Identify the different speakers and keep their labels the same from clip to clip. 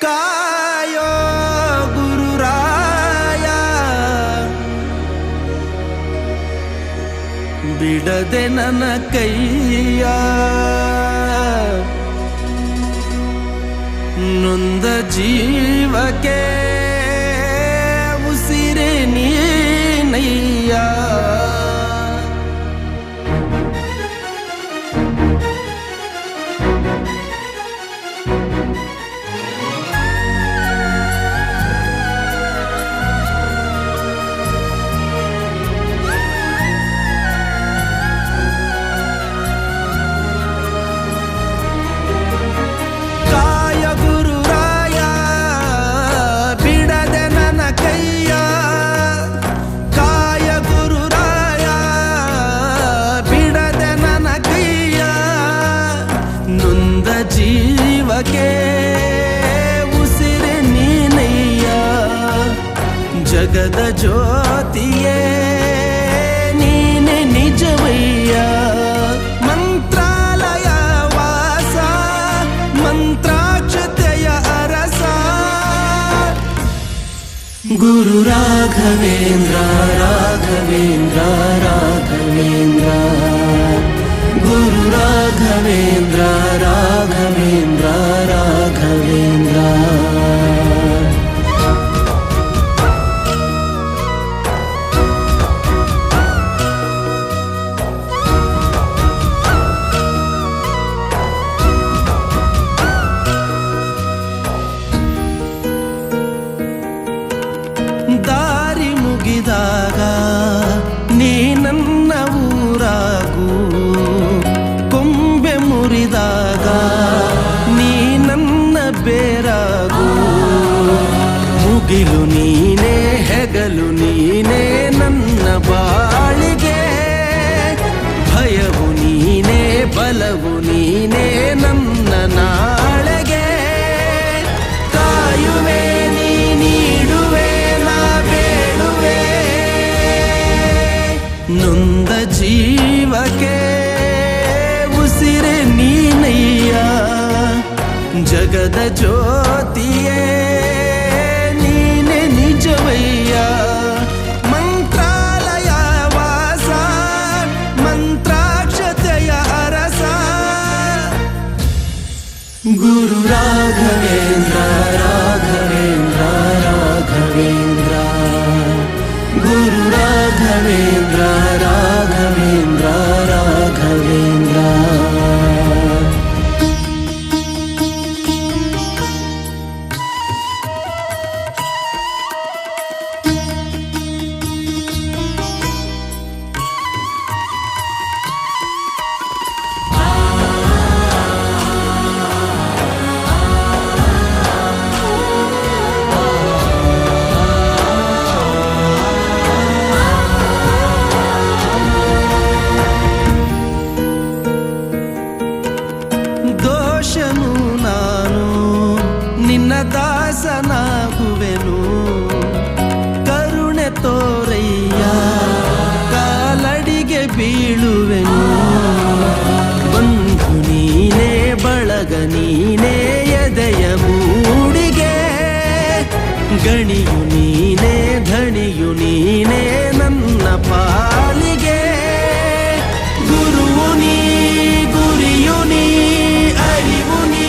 Speaker 1: ಕಾಯೋ ಗುರುರಾಯ ಬಿಡದೆ ನನ್ನ ಕೈಯ ನೊಂದ ಜೀವಕ್ಕೆ ಉಸಿರೇ ನೀನಯ್ಯ ಜೀವಕ್ಕೆ ಉಸಿರೆ ನೀನಯ್ಯ ಜಗದ ಜ್ಯೋತಿಯೇ ನೀನೆ ನಿಜವಯ್ಯ ಮಂತ್ರಾಲಯ ವಾಸ ಮಂತ್ರಾಕ್ಷತೆಯ ಅರಸ ಗುರು ರಾಘವೇಂದ್ರ ರಾಘವೇಂದ್ರ ರಾಘವೇಂದ್ರ ಗುರು ರಾಘವೇಂದ್ರ ರಾಘವೇಂದ್ರ ರಾಘವೇಂದ್ರ ದಾರಿ ಮುಗಿದಾಗ ನೀ ನನ್ನ ಊರಾಗೂ ಕೊಂಬೆ ಮುರಿದಾಗ ನೀ ನನ್ನ ಬೇರಾಗೂ ಮುಗಿಲು ನೀನೇ ಹೆಗಲು ನೀನೇ ನನ್ನ ಬಾಳಿಗೆ ಭಯವು ನೀನೇ ಬಲವು ನೀನೇ ನನ್ನ ನಾಳೆಗೆ ಕಾಯುವೆ ನೀ ನೀಡುವೆ ನಾ ಬೇಡುವೆ ನೊಂದ ಜೀವಕ್ಕೆ ಉಸಿರೆ ನೀನಯ್ಯ ಜಗದ ಜ್ಯೋತಿಯೇ ನೀನೆ ನಿಜವಯ್ಯ ಮಂತ್ರಾಲಯ ವಾಸ ಮಂತ್ರಾಕ್ಷತೆಯ ಅರಸ ಗುರು ರಾಘವೇಂದ್ರ ರಾಘವೇಂದ್ರ ರಾಘವೇಂದ್ರ ಗುರು ರಾಘವೇಂದ್ರ ರಾಘವೇಂದ್ರ ರಾಘವೇಂದ್ರ ದೋಷನು ನಾನು ನಿನ್ನ ದಾಸನಾಗುವೆನು ಕರುಣೆ ತೋರಯ್ಯ ಕಾಲಡಿಗೆ ಬೀಳುವೆನು ಬಂಧು ನೀನೇ ಬಳಗ ನೀನೇ ಎದೆಯ ಮೂಡಿಗೆ ಗಣಿಯು ನೀನೇ ಧಣಿಯು ನೀನೇ ನನ್ನ ಪಾಲಿಗೆ ಗುರುವು ನೀ ಗುರಿಯು ನೀ ಅರಿವು ನೀ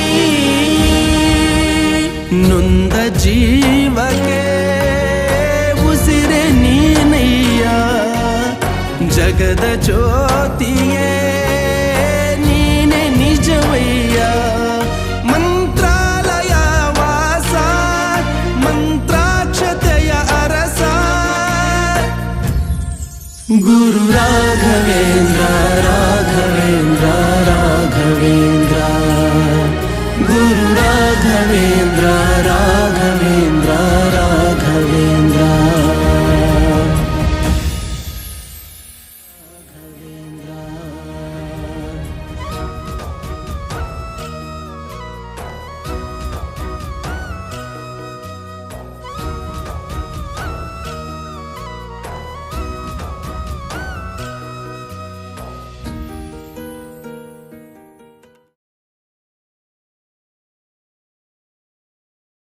Speaker 1: ನೊಂದ ಜೀವಕ್ಕೆ ಉಸಿರೆ ನೀನಯ್ಯ ಜಗದ ಜ್ಯೋತಿಯೇ ನೀನೆ ನಿಜವಯ್ಯ ಮಂತ್ರಾಲಯ ವಾಸ ಮಂತ್ರಾಕ್ಷತೆಯ ಅರಸ ಗುರು ರಾಘವೇಂದ್ರ ರಾಘವೇಂದ್ರ ರಾಘವೇಂದ್ರ ಗುರು ರಾಘವೇಂದ್ರ